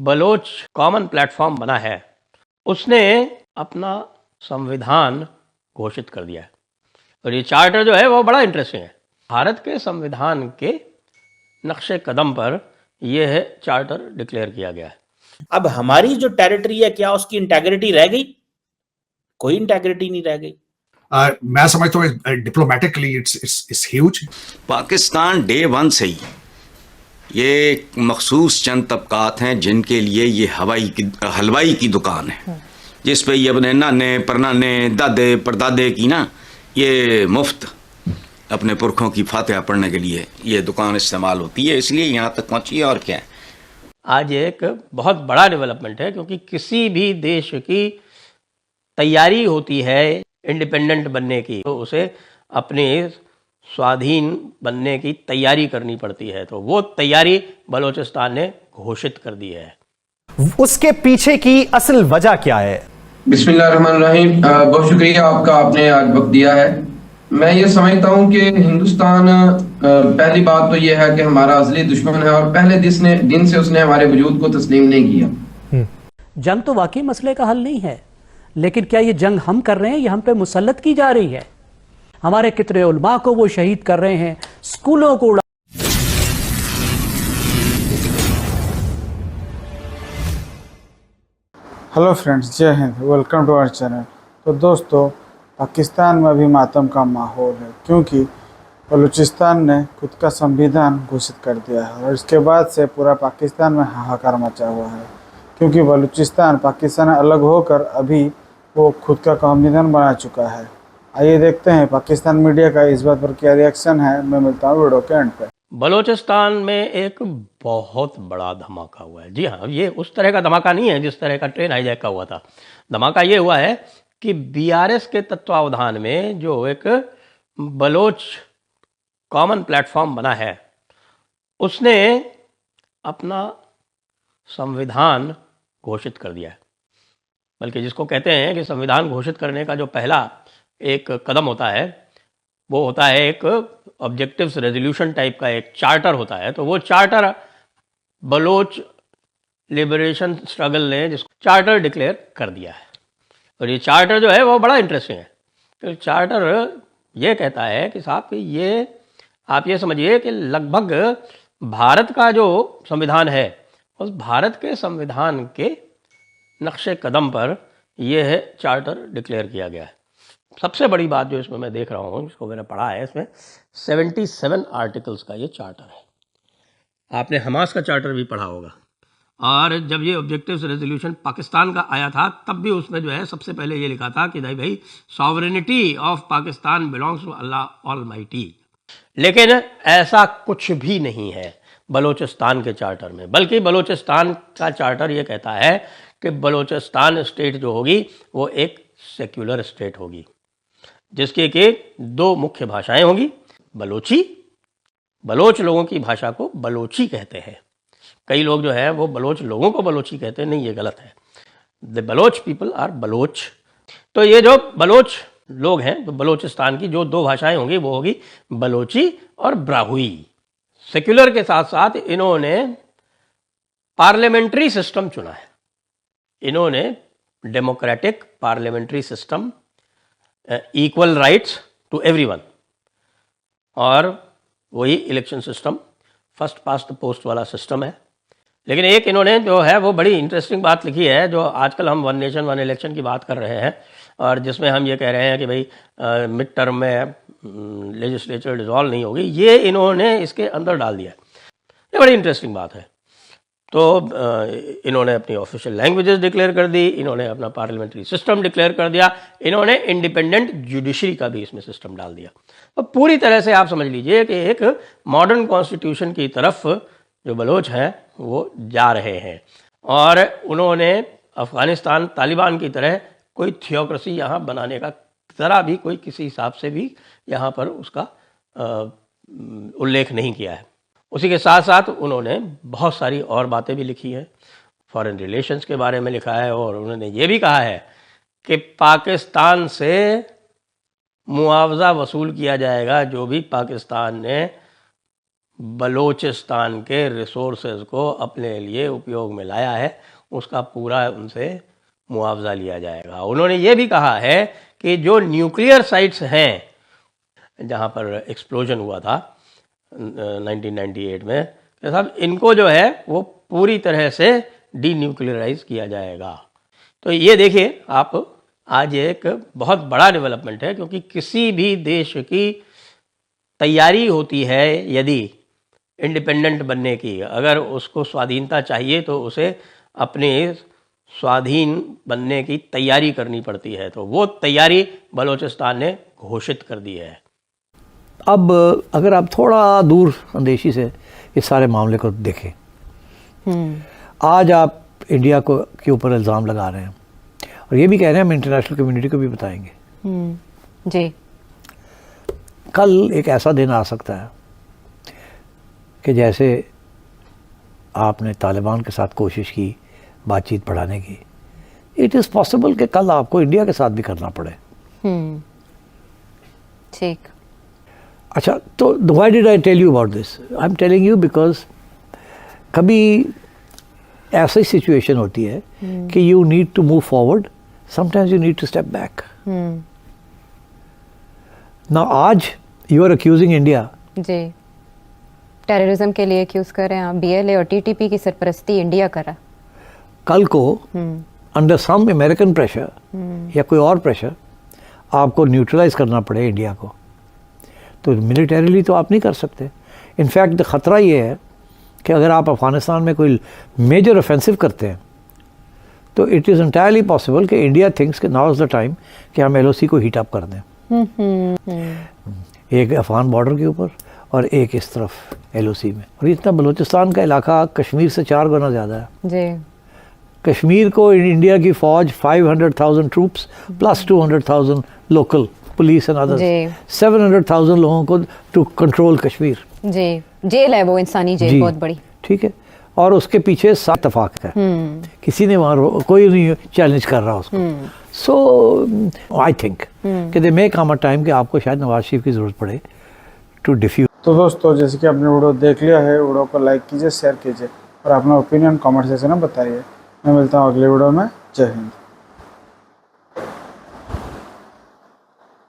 Bloch common platform बना है, उसने अपना संविधान घोषित कर दिया है। और ये चार्टर जो है वो बड़ा इंटरेस्टिंग है। भारत के संविधान के नक्शे कदम पर यह चार्टर डिक्लेयर किया गया है। अब हमारी जो टेरिटरी है, क्या उसकी इंटेग्रिटी रह गई? कोई इंटेग्रिटी नहीं रह गई। मैं समझता हूँ diplomatically it's huge. Pakistan day one से ही ये मखसूस चंद तबकात हैं जिनके लिए ये हलवाई की दुकान है, जिस पे ये अपने नाने परनाने दादे परदादे की ना ये मुफ्त अपने पुरखों की फातिहा पढ़ने के लिए ये दुकान इस्तेमाल होती है, इसलिए यहाँ तक पहुँची है। और क्या है, आज एक बहुत बड़ा डेवलपमेंट है, क्योंकि किसी भी देश की तैयारी होती है इंडिपेंडेंट बनने की, तो उसे अपने स्वाधीन बनने की तैयारी करनी पड़ती है। तो वो तैयारी बलूचिस्तान ने घोषित कर दी है। उसके पीछे की असल वजह क्या है? बिस्मिल्लाहिर्रहमानिर्रहीम। बहुत शुक्रिया आपका, आपने आज वक्त दिया है। मैं ये समझता हूँ कि हिंदुस्तान, पहली बात तो ये है कि हमारा असली दुश्मन है और पहले दिन से उसने हमारे वजूद को तस्लीम नहीं किया। जंग तो वाकई मसले का हल नहीं है, लेकिन क्या ये जंग हम कर रहे हैं, ये हम पे मुसल्लत की जा रही है। हमारे कितने उलमा को वो शहीद कर रहे हैं, स्कूलों को हेलो फ्रेंड्स, जय हिंद, वेलकम टू आवर चैनल। तो दोस्तों, पाकिस्तान में अभी मातम का माहौल है, क्योंकि बलूचिस्तान ने खुद का संविधान घोषित कर दिया है और इसके बाद से पूरा पाकिस्तान में हाहाकार मचा हुआ है, क्योंकि बलूचिस्तान पाकिस्तान अलग होकर अभी वो खुद का संविधान बना चुका है। आइए देखते हैं पाकिस्तान मीडिया का इस बात पर क्या रिएक्शन है। मैं मिलता हूँ वीडियो के एंड पे। बलूचिस्तान में एक बहुत बड़ा धमाका हुआ है। जी हाँ, ये उस तरह का धमाका नहीं है जिस तरह का ट्रेन हाईजैक का हुआ था। धमाका ये हुआ है कि बीआरएस के तत्वावधान में जो एक बलोच कॉमन प्लेटफॉर्म बना है, उसने अपना संविधान घोषित कर दिया है। बल्कि जिसको कहते हैं कि संविधान घोषित करने का जो पहला एक कदम होता है, वो होता है एक ऑब्जेक्टिव्स रेजोल्यूशन टाइप का एक चार्टर होता है। तो वो चार्टर बलोच लिबरेशन स्ट्रगल ने जिसको चार्टर डिक्लेयर कर दिया है। और ये चार्टर जो है वो बड़ा इंटरेस्टिंग है। तो चार्टर ये कहता है कि साहब कि ये आप ये समझिए कि लगभग भारत का जो संविधान है, उस भारत के संविधान के नक्शे कदम पर यह चार्टर डिक्लेयर किया गया है। सबसे बड़ी बात जो इसमें मैं देख रहा हूँ, जिसको मैंने पढ़ा है, इसमें 77 आर्टिकल्स का ये चार्टर है। आपने हमास का चार्टर भी पढ़ा होगा, और जब ये ऑब्जेक्टिव्स रेजोल्यूशन पाकिस्तान का आया था, तब भी उसमें जो है सबसे पहले ये लिखा था कि भाई sovereignty of Pakistan belongs to Allah almighty. लेकिन ऐसा कुछ भी नहीं है बलूचिस्तान के चार्टर में, बल्कि बलूचिस्तान का चार्टर ये कहता है कि बलूचिस्तान स्टेट जो होगी वो एक सेक्युलर स्टेट होगी, जिसकी कि दो मुख्य भाषाएं होंगी, बलोची, बलोच लोगों की भाषा को बलोची कहते हैं। कई लोग जो है वो बलोच लोगों को बलोची कहते हैं, नहीं, ये गलत है। The Baloch people are Baloch. तो ये जो बलोच लोग हैं, तो बलोचिस्तान की जो दो भाषाएं होंगी वो होगी बलोची और ब्राहुई। सेक्युलर के साथ साथ इन्होंने पार्लियामेंट्री सिस्टम चुना है। इन्होंने democratic parliamentary system, equal rights to everyone, और वही election system, first past the post वाला सिस्टम है। लेकिन एक इन्होंने जो है वो बड़ी इंटरेस्टिंग बात लिखी है, जो आजकल हम वन नेशन वन इलेक्शन की बात कर रहे हैं, और जिसमें हम ये कह रहे हैं कि भाई मिड टर्म में लेजिस्लेचर डिसॉल्व नहीं होगी, ये इन्होंने इसके अंदर डाल दिया। ये बड़ी इंटरेस्टिंग बात है। तो इन्होंने अपनी ऑफिशियल लैंग्वेजेस डिक्लेयर कर दी, इन्होंने अपना पार्लियामेंट्री सिस्टम डिक्लेयर कर दिया, इन्होंने इंडिपेंडेंट जुडिशरी का भी इसमें सिस्टम डाल दिया। तो पूरी तरह से आप समझ लीजिए कि एक मॉडर्न कॉन्स्टिट्यूशन की तरफ जो बलोच हैं वो जा रहे हैं। और उन्होंने अफ़गानिस्तान तालिबान की तरह कोई थियोक्रेसी यहाँ बनाने का ज़रा भी कोई किसी हिसाब से भी यहाँ पर उसका उल्लेख नहीं किया है। उसी के साथ साथ उन्होंने बहुत सारी और बातें भी लिखी हैं, फॉरेन रिलेशंस के बारे में लिखा है, और उन्होंने ये भी कहा है कि पाकिस्तान से मुआवजा वसूल किया जाएगा जो भी पाकिस्तान ने बलूचिस्तान के रिसोर्सेज को अपने लिए उपयोग में लाया है उसका पूरा उनसे मुआवजा लिया जाएगा। उन्होंने ये भी कहा है कि जो न्यूक्लियर साइट्स हैं जहाँ पर एक्सप्लोजन हुआ था 1998 में, कि साहब इनको जो है वो पूरी तरह से डीन्यूक्लियराइज किया जाएगा। तो ये देखिए आप, आज एक बहुत बड़ा डेवलपमेंट है, क्योंकि किसी भी देश की तैयारी होती है यदि इंडिपेंडेंट बनने की, अगर उसको स्वाधीनता चाहिए तो उसे अपने स्वाधीन बनने की तैयारी करनी पड़ती है, तो वो तैयारी बलूचिस्तान ने घोषित कर दी है। अब अगर आप थोड़ा दूर अंदेशी से इस सारे मामले को देखें, आज आप इंडिया को के ऊपर इल्ज़ाम लगा रहे हैं और ये भी कह रहे हैं हम इंटरनेशनल कम्युनिटी को भी बताएंगे। जी, कल एक ऐसा दिन आ सकता है कि जैसे आपने तालिबान के साथ कोशिश की बातचीत बढ़ाने की, इट इज़ पॉसिबल कि कल आपको इंडिया के साथ भी करना पड़े। ठीक। अच्छा, तो why did I tell you about this? I am telling you because कभी ऐसी सिचुएशन होती है कि you need to move forward, sometimes you need to step back. ना आज यू आर अक्यूजिंग इंडिया, जी, टेररिज्म के लिए एक्यूज कर रहे हैं आप। बीएलए और टीटीपी की सरपरस्ती इंडिया कर रहा। कल को अंडर सम अमेरिकन प्रेशर या कोई और प्रेशर आपको न्यूट्रलाइज करना पड़े इंडिया को, तो मिलिटरीली तो आप नहीं कर सकते। इनफैक्ट ख़तरा ये है कि अगर आप अफ़गानिस्तान में कोई मेजर ऑफेंसिव करते हैं तो इट इज़ एंटायरली पॉसिबल कि इंडिया थिंक्स कि नाउ इज़ द टाइम कि हम LOC को हीट अप कर दें, एक अफ़गान बॉर्डर के ऊपर और एक इस तरफ LOC में। और इतना बलूचिस्तान का इलाका कश्मीर से 4 गुना ज़्यादा है। जी, कश्मीर को इंडिया की फ़ौज 500,000 troops plus 200,000 local police and others, 700,000 लोगों को टू कंट्रोल कश्मीर। जी, जेल है वो, इंसानी जेल बहुत बड़ी। ठीक है, और उसके पीछे सब इत्तेफाक है, किसी ने वहाँ कोई नहीं चैलेंज कर रहा उसको। सो आई थिंक कि दे मे कम अ टाइम कि आपको शायद नवाज शरीफ की ज़रूरत पड़े टू डिफ्यूज। तो दोस्तों, जैसे कि आपने वीडियो देख लिया है, वीडियो को लाइक कीजिए, शेयर कीजिए और अपना ओपिनियन कमेंट सेक्शन में बताइए। मैं मिलता हूँ अगले वीडियो में। जय हिंद।